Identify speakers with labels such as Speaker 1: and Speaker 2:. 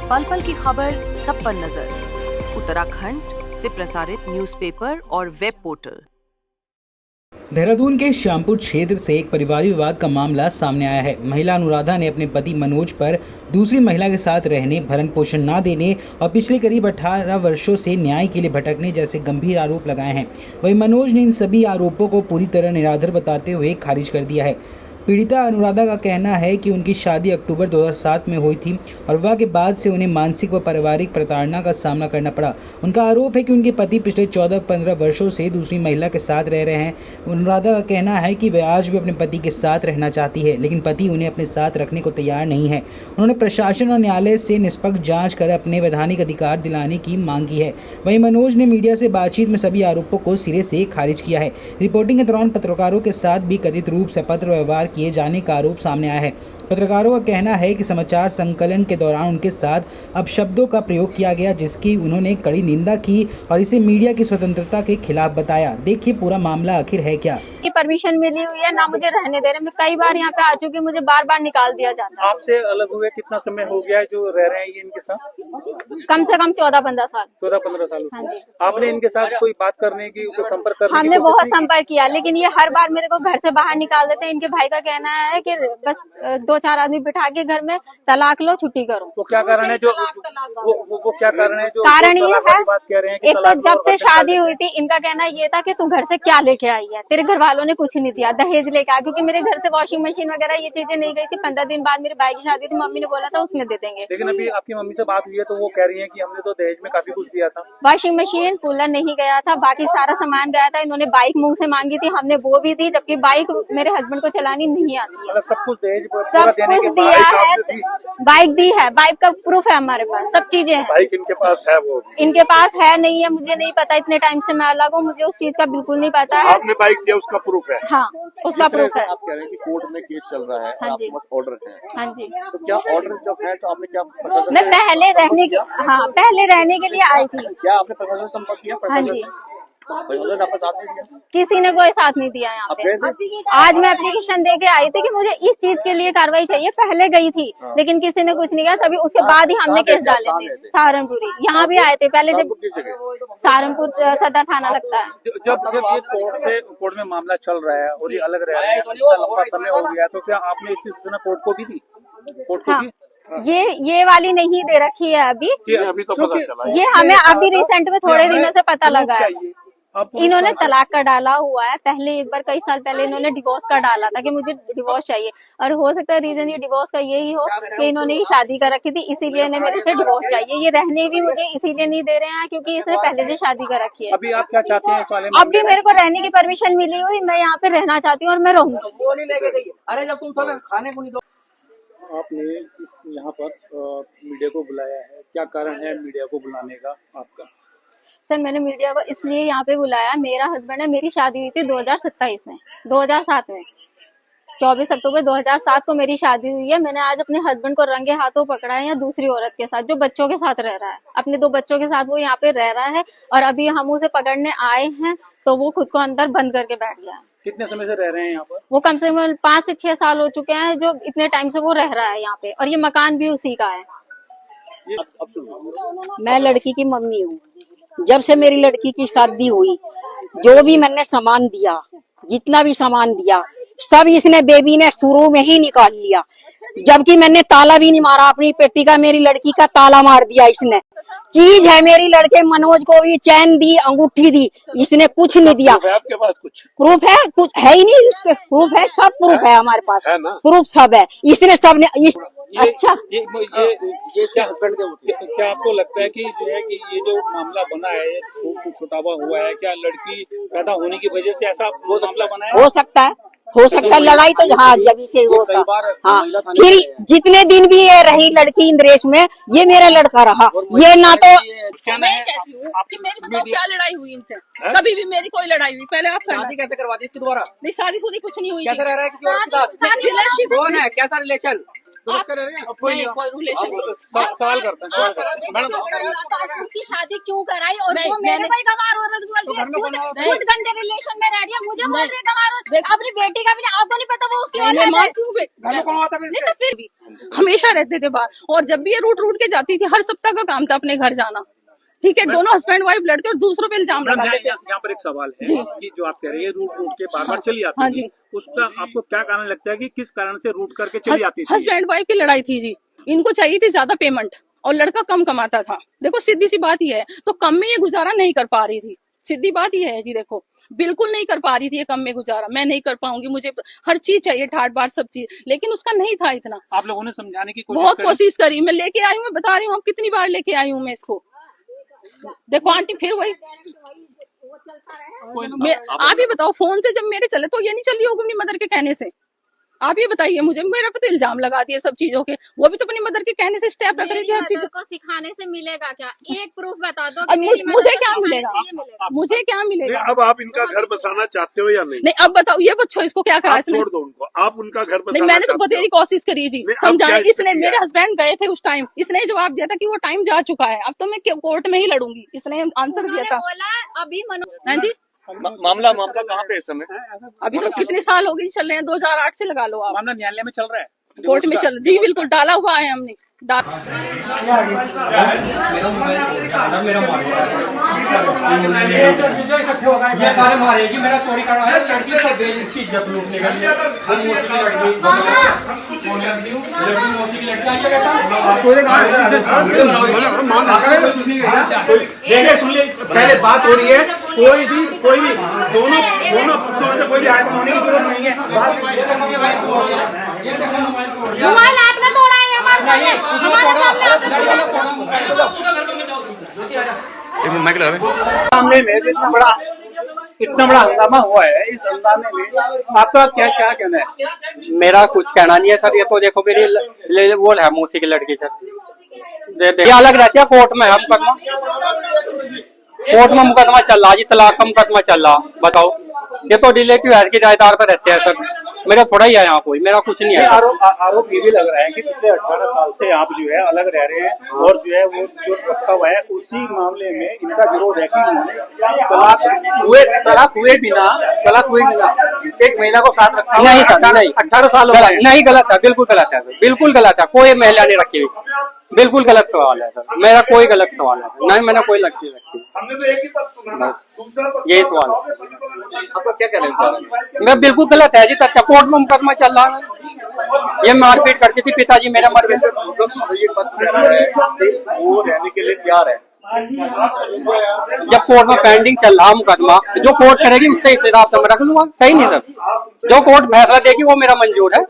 Speaker 1: पल पल की खबर सब पर नजर। उत्तराखंड से प्रसारित न्यूज़पेपर और वेब पोर्टल।
Speaker 2: देहरादून के श्यामपुर क्षेत्र से एक परिवार विवाद का मामला सामने आया है। महिला अनुराधा ने अपने पति मनोज पर दूसरी महिला के साथ रहने, भरण पोषण न देने और पिछले करीब 18 वर्षों से न्याय के लिए भटकने जैसे गंभीर आरोप लगाए हैं। वहीं मनोज ने इन सभी आरोपों को पूरी तरह निराधार बताते हुए खारिज कर दिया है। पीड़िता अनुराधा का कहना है कि उनकी शादी अक्टूबर 2007 में हुई थी और विवाह के बाद से उन्हें मानसिक व पारिवारिक प्रताड़ना का सामना करना पड़ा। उनका आरोप है कि उनके पति पिछले 14-15 वर्षों से दूसरी महिला के साथ रह रहे हैं। अनुराधा का कहना है कि वह आज भी अपने पति के साथ रहना चाहती है, लेकिन पति उन्हें अपने साथ रखने को तैयार नहीं है। उन्होंने प्रशासन और न्यायालय से निष्पक्ष जाँच कर अपने वैधानिक अधिकार दिलाने की मांग की है। वहीं मनोज ने मीडिया से बातचीत में सभी आरोपों को सिरे से खारिज किया है। रिपोर्टिंग के दौरान पत्रकारों के साथ भी कथित रूप से पत्र व्यवहार किए जाने का आरोप सामने आया है। पत्रकारों का कहना है कि समाचार संकलन के दौरान उनके साथ अपशब्दों का प्रयोग किया गया, जिसकी उन्होंने कड़ी निंदा की और इसे मीडिया की स्वतंत्रता के खिलाफ बताया। देखिए पूरा मामला आखिर है क्या।
Speaker 3: परमिशन मिली हुई है ना, मुझे रहने दे रहे। मैं कई बार यहाँ पे आ चुकी, मुझे बार बार निकाल दिया जाता है।
Speaker 4: आपसे अलग हुए कितना समय हो गया है जो रह रहे हैं ये इनके साथ?
Speaker 3: कम से कम 14-15 साल।
Speaker 4: 14-15 साल।
Speaker 3: हाँ जी।
Speaker 4: आपने इनके साथ कोई बात करने की, संपर्क करने की
Speaker 3: हमने
Speaker 4: कोशिश
Speaker 3: बहुत
Speaker 4: नहीं की?
Speaker 3: संपर्क किया, लेकिन ये हर बार मेरे को घर से बाहर निकाल देते हैं। इनके भाई का कहना है कि बस 2-4 आदमी बिठा के घर में तलाक लो, छुट्टी करो।
Speaker 4: वो क्या कारण है जो वो क्या कारण है जो
Speaker 3: कारण ये है,
Speaker 4: बात कह रहे हैं?
Speaker 3: एक तो जब से शादी हुई थी इनका कहना ये था कि तू घर से क्या लेके आई है, तेरे घर वालों ने कुछ नहीं दिया, दहेज लेके आया। क्योंकि मेरे घर से वॉशिंग मशीन वगैरह ये चीजें नहीं गई थी। 15 दिन बाद मेरे भाई की शादी थी, मम्मी ने बोला था उसमें दे देंगे।
Speaker 4: लेकिन अभी आपकी मम्मी से बात हुई है तो वो कह रही है कि हमने तो दहेज में काफी कुछ दिया था।
Speaker 3: वॉशिंग मशीन, कूलर नहीं गया था, बाकी सारा सामान गया था। इन्होंने बाइक मुंह से मांगी थी, हमने वो भी दी, जबकि बाइक मेरे हस्बैंड को चलानी नहीं आती है।
Speaker 4: मतलब सब कुछ दहेज
Speaker 3: सब कुछ दिया है, बाइक दी है, बाइक का प्रूफ है हमारे पास, सब चीजें हैं।
Speaker 5: बाइक इनके पास है? वो
Speaker 3: इनके पास है नहीं है, मुझे नहीं पता। इतने टाइम से मैं अलग हूँ, मुझे उस चीज का बिल्कुल नहीं पता है।
Speaker 5: आपने बाइक दिया उसका प्रूफ है?
Speaker 3: हाँ, उसका प्रूफ है।
Speaker 5: आप कह रहे हैं कि कोर्ट में केस चल रहा है,
Speaker 3: हाँ
Speaker 5: आपके
Speaker 3: जी।
Speaker 5: पास ऑर्डर है।
Speaker 3: हाँ जी।
Speaker 5: तो क्या ऑर्डर जब है तो आपने क्या प्रशासन
Speaker 3: मैं
Speaker 5: से
Speaker 3: पहले रहने के, हाँ पहले रहने के लिए आई थी।
Speaker 5: क्या आपने प्रशासन से संपर्क किया?
Speaker 3: हाँ जी।
Speaker 5: प्रशासन आपका साथ नहीं दिया?
Speaker 3: किसी ने कोई साथ नहीं दिया यहाँ
Speaker 5: आप
Speaker 3: पे।
Speaker 5: गए थे?
Speaker 3: आज मैं एप्लीकेशन दे के आई थी कि मुझे इस चीज के लिए कार्रवाई चाहिए। पहले गई थी लेकिन किसी ने कुछ नहीं किया, तभी उसके बाद ही हमने केस डाले थे। सहारनपुरी यहाँ भी आए थे पहले, जब सहारनपुर सदर थाना लगता है।
Speaker 4: जब ये कोर्ट में मामला चल रहा है और ये अलग रह रहे हैं, इतना लंबा समय हो गया, तो क्या आपने इसकी सूचना कोर्ट को भी दी? कोर्ट को
Speaker 3: हाँ,
Speaker 4: दी?
Speaker 3: ये वाली नहीं दे रखी है अभी।
Speaker 5: अभी तो पता चला
Speaker 3: ये हमें अभी रिसेंट में थोड़े दिनों से पता लगा है।
Speaker 4: अब
Speaker 3: इन्होंने तलाक का डाला हुआ है। पहले एक बार कई साल पहले इन्होंने डिवोर्स का डाला था कि मुझे डिवोर्स चाहिए, और हो सकता है रीजन ये डिवोर्स का यही हो कि इन्होंने ही शादी कर रखी थी, इसीलिए इन्हें मेरे से डिवोर्स चाहिए। ये रहने भी मुझे इसीलिए नहीं दे रहे हैं क्योंकि इसने पहले से शादी कर रखी है।
Speaker 4: अभी आप क्या चाहते हैं इस वाले में?
Speaker 3: अब भी मेरे को रहने की परमिशन मिली हुई, मैं यहाँ पे रहना चाहती हूँ और मैं रहूंगी।
Speaker 4: अरे जब तुम खाने को नहीं दो। आपने इस यहाँ पर मीडिया को बुलाया है, क्या कारण है मीडिया को बुलाने का आपका?
Speaker 3: सर, मैंने मीडिया को इसलिए यहाँ पे बुलाया, मेरा हस्बैंड है, मेरी शादी हुई थी 2027 में, 2007 में, 24 अक्टूबर 2007 को मेरी शादी हुई है। मैंने आज अपने हस्बैंड को रंगे हाथों पकड़ा है, या दूसरी औरत के साथ जो बच्चों के साथ रह रहा है, अपने 2 बच्चों के साथ वो यहाँ पे रह रहा है। और अभी हम उसे पकड़ने आए हैं तो वो खुद को अंदर बंद करके बैठ गया है।
Speaker 4: कितने समय से रह रहे हैं यहाँ पर?
Speaker 3: वो कम से कम 5 से 6 साल हो चुके हैं, जो इतने टाइम से वो रह रहा है यहाँ पे, और ये मकान भी उसी का है।
Speaker 6: मैं लड़की की मम्मी हूँ। जब से मेरी लड़की की शादी हुई, जो भी मैंने सामान दिया, जितना भी सामान दिया, सब इसने बेबी ने शुरू में ही निकाल लिया। जबकि मैंने ताला भी नहीं मारा अपनी पेटी का, मेरी लड़की का ताला मार दिया इसने। चीज है मेरी लड़के मनोज को भी चैन दी, अंगूठी दी, इसने कुछ नहीं दिया।
Speaker 5: आपके पास कुछ
Speaker 6: प्रूफ है? कुछ है ही नहीं उसके। प्रूफ है, सब प्रूफ है हमारे पास, प्रूफ सब है। इसने सब ने अच्छा
Speaker 4: ये क्या क्या आपको लगता है कि जो है कि ये जो मामला बना है, ये छुटावा हुआ है, क्या लड़की पैदा होने की वजह से ऐसा वो मामला बना है?
Speaker 6: हो सकता है, हो सकता है। लड़ाई तो हाँ जब से होता। हाँ, फिर जितने दिन भी ये रही लड़की इंद्रेश में, ये मेरा लड़का रहा। ये ना तो
Speaker 7: मैं कहती हूँ कि मेरी बताओ क्या लड़ाई हुई इनसे? कभी भी मेरी कोई लड़ाई हुई? पहले आप शादी कैसे करवा दी इसके द्वारा? नहीं, शादी शुदी कुछ नहीं हुई।
Speaker 4: कैसे रह रहा है किसी और के साथ?
Speaker 7: रिलेशनशिप
Speaker 4: कौन है? कैसा रिलेशन?
Speaker 7: नहीं कोई रिलेशन
Speaker 4: सवाल करते हैं
Speaker 3: मैडम उसकी शादी क्यों कराई और
Speaker 7: नहीं,
Speaker 3: वो मेरे
Speaker 7: मैंने-
Speaker 3: को ही गंवार औरत बोल रही है, खुद गंदे रिलेशन में रह रही है, मुझे बोल रही है गंवार औरत। अपनी बेटी का भी नहीं, आपको नहीं पता वो उसकी
Speaker 7: मैं
Speaker 3: औलाद है।
Speaker 7: मानती हूँ नहीं तो फिर भी हमेशा रहते थे बाहर, और जब भी ये रूट के जाती थी, हर सप्ताह का काम था अपने घर जाना। ठीक है, दोनों हस्बैंड वाइफ लड़ते और दूसरों पे इल्जाम लगाते थे।
Speaker 4: यहाँ पर एक सवाल है
Speaker 7: जी।
Speaker 4: कि जो आप कह रहे हैं रूट के बार बार चली आती
Speaker 7: हाँ
Speaker 4: थी,
Speaker 7: जी।
Speaker 4: उसका आपको क्या कारण लगता है कि किस कारण से रूट करके चली आती थी?
Speaker 7: हस्बैंड वाइफ की लड़ाई थी जी, इनको चाहिए थी ज्यादा पेमेंट और लड़का कम कमाता था। देखो सीधी सी बात ये है, तो कम में ये गुजारा नहीं कर पा रही थी, सीधी बात ये है जी। देखो बिल्कुल नहीं कर पा रही थी ये कम में गुजारा, मैं नहीं कर पाऊंगी, मुझे हर चीज चाहिए, ठाट बाट सब चीज, लेकिन उसका नहीं था इतना।
Speaker 4: आप लोगों ने समझाने की कोशिश
Speaker 7: बहुत
Speaker 4: करी?
Speaker 7: कोशिश करी, मैं लेके आई हूँ, मैं बता रही हूँ, अब कितनी बार लेके आई हूँ मैं इसको। देखो आंटी फिर वही आप ही बताओ, फोन से जब मेरे चले तो ये नहीं चली होगी अपनी मदर के कहने से? आप ये बताइए मुझे, मेरे पे तो इल्जाम लगा दिए सब चीजों के, वो भी तो अपनी मदर के कहने से स्टेप रख रही थी हर चीज।
Speaker 3: को सिखाने से मिलेगा क्या? एक प्रूफ बता दो।
Speaker 7: अब मुझे क्या मिलेगा, मुझे क्या मिलेगा?
Speaker 5: अब आप इनका घर बसाना चाहते हो या नहीं?
Speaker 7: नहीं अब बताओ, ये बच्चों इसको क्या करा
Speaker 5: आप
Speaker 7: इसने?
Speaker 5: छोड़ दो उनको, आप उनका घर बसाना
Speaker 7: नहीं मैंने तो
Speaker 5: चाहते
Speaker 7: बतेरी
Speaker 5: हो?
Speaker 7: कोशिश करी थी
Speaker 5: नहीं, अब
Speaker 7: समझाने,
Speaker 5: क्या
Speaker 7: इसने
Speaker 5: स्थिति
Speaker 7: मेरे
Speaker 5: है?
Speaker 7: हस्बैंड गए थे उस टाइम, इसने जवाब दिया था कि वो टाइम जा चुका है, अब तो मैं कोर्ट में ही लड़ूंगी, इसने आंसर दिया था।
Speaker 3: बोला अभी
Speaker 7: हाँ जी,
Speaker 5: मामला कहाँ पे इस समय?
Speaker 7: अभी तो कितने साल हो गए चल रहे हैं, 2008 से लगा लो आप।
Speaker 4: मामला न्यायालय में चल रहा है,
Speaker 7: कोर्ट में चल, जी बिल्कुल डाला हुआ है हमने।
Speaker 8: ये सारे मारेगी, मेरा चोरी करना है, लड़की को दे इसकी इज्जत लूटने के लिए। हम मौसी की लड़की लड़की मौसी की लड़की आई है बेटा,
Speaker 4: देखिए सुन लीजिए, पहले बात हो रही है, कोई भी दोनों पक्षों में से कोई भी आइटम होने की जरूरत नहीं है।
Speaker 3: मोबाइल आपने तोड़ा है हमारे
Speaker 4: मामले में इतना बड़ा हंगामा हुआ है, इस हंगामे में आपका क्या कहना है?
Speaker 8: मेरा कुछ कहना नहीं है सर, ये तो देखो मेरी वो है मौसी की लड़की सर, ये अलग रहती है, कोर्ट में है मुकदमा, कोर्ट में मुकदमा चल रहा है जी, तलाक का मुकदमा चल रहा। बताओ, ये तो रिलेटिव है, किराएदार पे रहते हैं सर, मेरा थोड़ा ही है यहाँ, कोई मेरा कुछ नहीं है।
Speaker 4: आरोप ये भी लग रहा है कि पिछले 18 साल से आप जो है अलग रह रहे हैं, और जो है वो जो रखा हुआ है उसी मामले में इनका विरोध है कि उन्होंने तलाक हुए बिना एक महिला को साथ रखा।
Speaker 8: नहीं सर, नहीं
Speaker 4: 18 साल हो गए।
Speaker 8: नहीं, गलत है, बिल्कुल गलत है सर, बिल्कुल गलत है, कोई महिला नहीं रखी हुई, बिल्कुल गलत सवाल है सर, मेरा कोई गलत सवाल है नहीं, मैंने कोई लड़की रखी, यही सवाल है।
Speaker 5: आपका क्या कहना है?
Speaker 8: मैं बिल्कुल गलत है जी, तब कोर्ट में मुकदमा चल रहा है, ये मारपीट करती थी, पिताजी मेरा मर गए।
Speaker 5: ये पक्ष कह रहा है कि वो रहने के लिए तैयार है।
Speaker 8: जब कोर्ट में पेंडिंग चल रहा मुकदमा, जो कोर्ट करेगी उससे हिसाब से मैं रख लूंगा, सही नहीं सर, जो कोर्ट फैसला देगी वो मेरा मंजूर है।